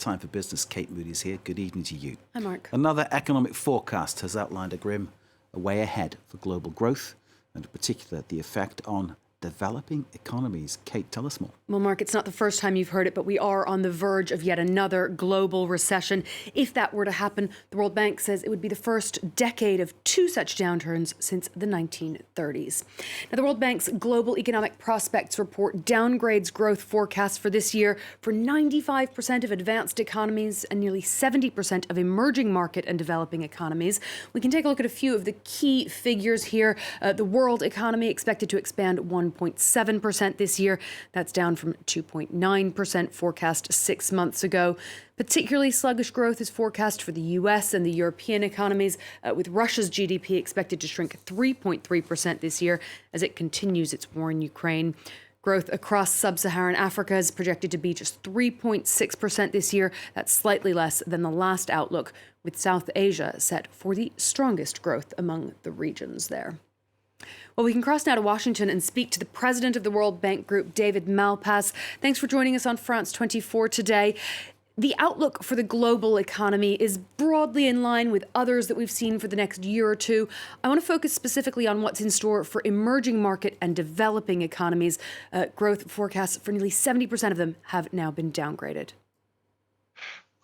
Time for Business. Kate Moody's here. Good evening to you. Hi, Mark. Another economic forecast has outlined a grim way ahead for global growth, and in particular the effect on developing economies. Kate, tell us more. Well, Mark, it's not the first time you've heard it, but we are on the verge of yet another global recession. If that were to happen, the World Bank says it would be the first decade of two such downturns since the 1930s. Now, the World Bank's Global Economic Prospects report downgrades growth forecasts for this year for 95% of advanced economies and nearly 70% of emerging market and developing economies. We can take a look at a few of the key figures here. The world economy expected to expand 1.7% this year. That's down from 2.9% forecast 6 months ago. Particularly sluggish growth is forecast for the US and the European economies, with Russia's GDP expected to shrink 3.3% this year as it continues its war in Ukraine. Growth across sub-Saharan Africa is projected to be just 3.6% this year. That's slightly less than the last outlook, with South Asia set for the strongest growth among the regions there. Well, we can cross now to Washington and speak to the president of the World Bank Group, David Malpass. Thanks for joining us on France 24 today. The outlook for the global economy is broadly in line with others that we've seen for the next year or two. I want to focus specifically on what's in store for emerging market and developing economies. Growth forecasts for nearly 70% of them have now been downgraded.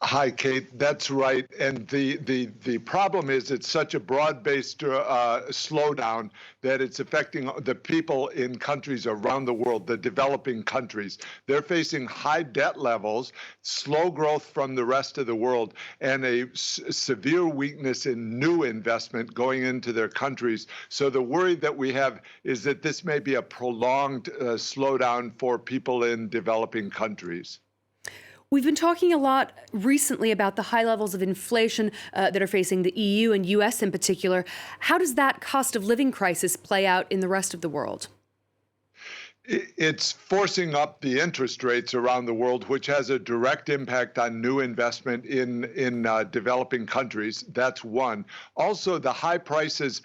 Hi, Kate. That's right. And the problem is it's such a broad-based slowdown that it's affecting the people in countries around the world, the developing countries. They're facing high debt levels, slow growth from the rest of the world, and a severe weakness in new investment going into their countries. So the worry that we have is that this may be a prolonged slowdown for people in developing countries. We've been talking a lot recently about the high levels of inflation that are facing the EU and US in particular. How does that cost of living crisis play out in the rest of the world? It's forcing up the interest rates around the world, which has a direct impact on new investment in developing countries. That's one. Also, the high prices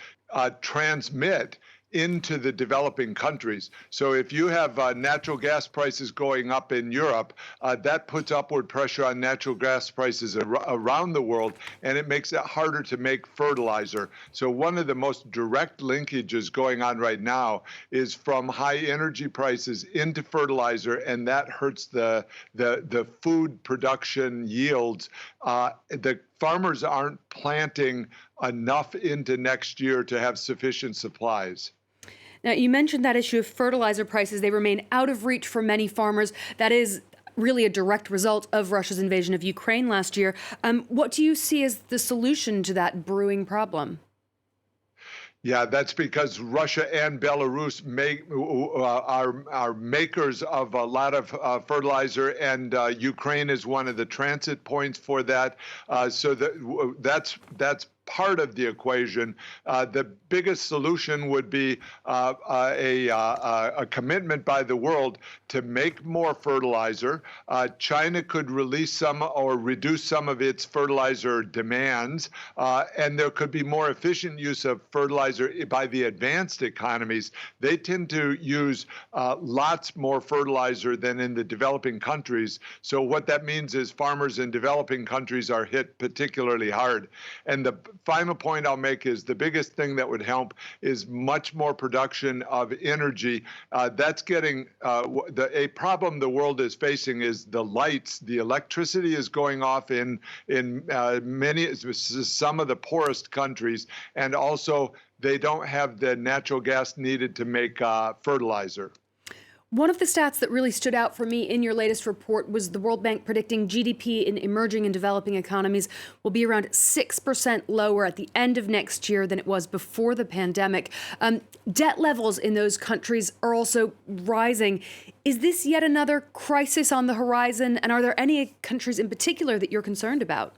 transmit into the developing countries. So if you have natural gas prices going up in Europe, that puts upward pressure on natural gas prices around the world, and it makes it harder to make fertilizer. So one of the most direct linkages going on right now is from high energy prices into fertilizer, and that hurts the food production yields. The farmers aren't planting enough into next year to have sufficient supplies. Now, you mentioned that issue of fertilizer prices. They remain out of reach for many farmers. That is really a direct result of Russia's invasion of Ukraine last year. What do you see as the solution to that brewing problem? Yeah, that's because Russia and Belarus are makers of a lot of fertilizer, and Ukraine is one of the transit points for that. So that's part of the equation. The biggest solution would be a commitment by the world to make more fertilizer. China could release some or reduce some of its fertilizer demands, and there could be more efficient use of fertilizer by the advanced economies. They tend to use lots more fertilizer than in the developing countries. So what that means is farmers in developing countries are hit particularly hard. And the final point I'll make is the biggest thing that would help is much more production of energy. That's getting a problem the world is facing is the lights. The electricity is going off in some of the poorest countries, and also they don't have the natural gas needed to make fertilizer. One of the stats that really stood out for me in your latest report was the World Bank predicting GDP in emerging and developing economies will be around 6% lower at the end of next year than it was before the pandemic. Debt levels in those countries are also rising. Is this yet another crisis on the horizon? And are there any countries in particular that you're concerned about?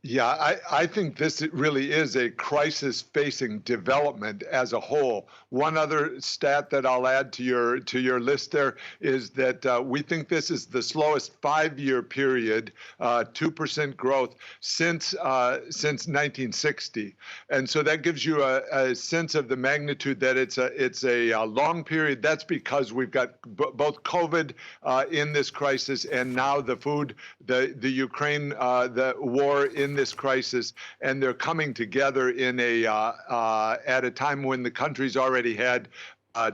Yeah, I think this really is a crisis facing development as a whole. One other stat that I'll add to your list there is that we think this is the slowest 5-year period, 2% growth since 1960, and so that gives you a sense of the magnitude that it's a long period. That's because we've got both COVID in this crisis and now the Ukraine the war in this crisis, and they're coming together in at a time when the country's already had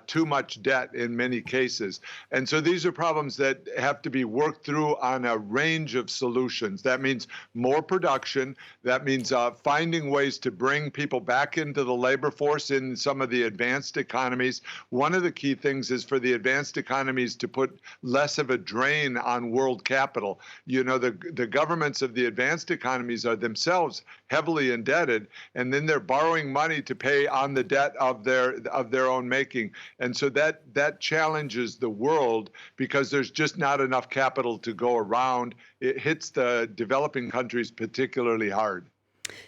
too much debt in many cases. And so these are problems that have to be worked through on a range of solutions. That means more production. That means finding ways to bring people back into the labor force in some of the advanced economies. One of the key things is for the advanced economies to put less of a drain on world capital. You know, the governments of the advanced economies are themselves heavily indebted, and then they're borrowing money to pay on the debt of their own making. And so that challenges the world because there's just not enough capital to go around. It hits the developing countries particularly hard.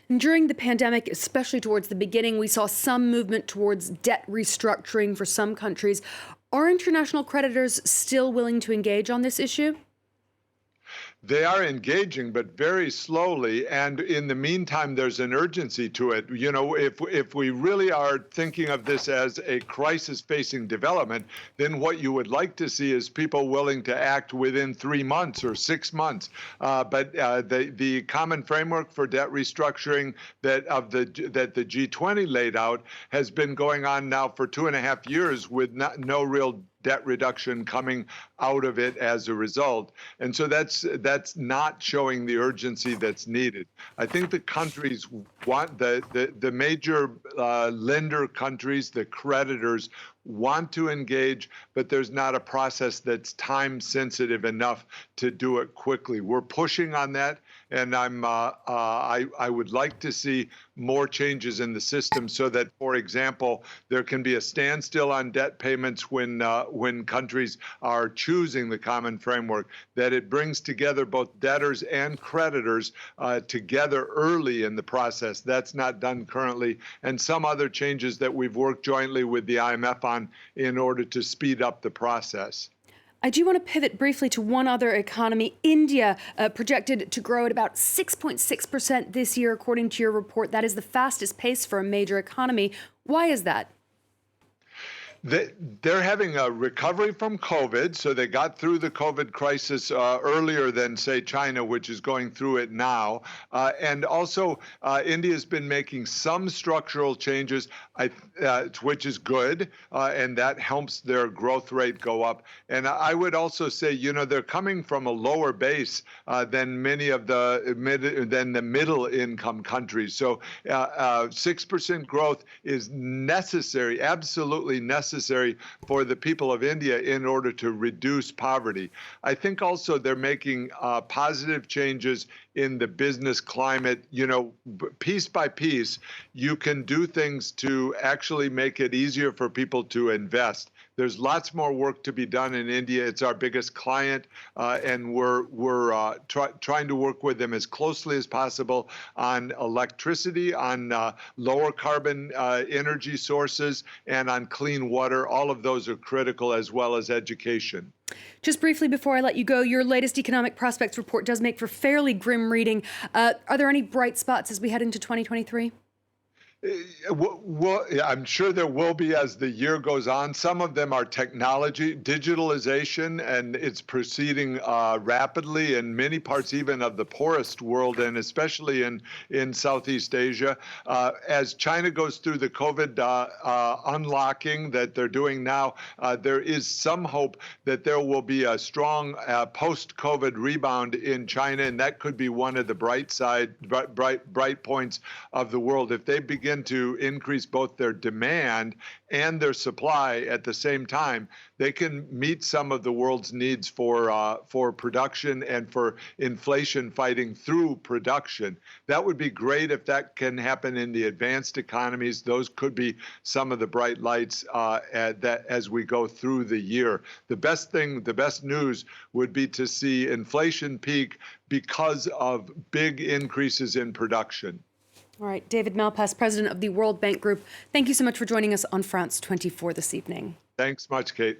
And during the pandemic, especially towards the beginning, we saw some movement towards debt restructuring for some countries. Are international creditors still willing to engage on this issue? They are engaging, but very slowly. And in the meantime, there's an urgency to it. You know, if we really are thinking of this as a crisis facing development, then what you would like to see is people willing to act within 3 months or 6 months. But the common framework for debt restructuring that the G20 laid out has been going on now for 2.5 years with no real debt reduction coming out of it as a result. And so that's not showing the urgency that's needed. I think the countries want the major lender countries, the creditors want to engage, but there's not a process that's time sensitive enough to do it quickly. We're pushing on that, and I would like to see more changes in the system so that, for example, there can be a standstill on debt payments when countries are choosing the common framework, that it brings together both debtors and creditors together early in the process. That's not done currently, and some other changes that we've worked jointly with the IMF on in order to speed up the process. I do want to pivot briefly to one other economy. India, projected to grow at about 6.6% this year, according to your report. That is the fastest pace for a major economy. Why is that? They're having a recovery from COVID, so they got through the COVID crisis earlier than, say, China, which is going through it now. And also, India's been making some structural changes, which is good, and that helps their growth rate go up. And I would also say, you know, they're coming from a lower base than many of the middle income countries. So 6% growth is necessary, absolutely necessary for the people of India in order to reduce poverty. I think also they're making positive changes in the business climate. You know, piece by piece, you can do things to actually make it easier for people to invest. There's lots more work to be done in India. It's our biggest client, and we're trying to work with them as closely as possible on electricity, on lower carbon energy sources, and on clean water. All of those are critical, as well as education. Just briefly before I let you go, your latest economic prospects report does make for fairly grim reading. Are there any bright spots as we head into 2023? Well, I'm sure there will be as the year goes on. Some of them are technology, digitalization, and it's proceeding rapidly in many parts even of the poorest world, and especially in Southeast Asia. As China goes through the COVID unlocking that they're doing now, there is some hope that there will be a strong post-COVID rebound in China, and that could be one of the bright points of the world. If they begin begin to increase both their demand and their supply at the same time, they can meet some of the world's needs for production and for inflation fighting through production. That would be great if that can happen in the advanced economies. Those could be some of the bright lights as we go through the year. The best news would be to see inflation peak because of big increases in production. All right, David Malpass, president of the World Bank Group, thank you so much for joining us on France 24 this evening. Thanks much, Kate.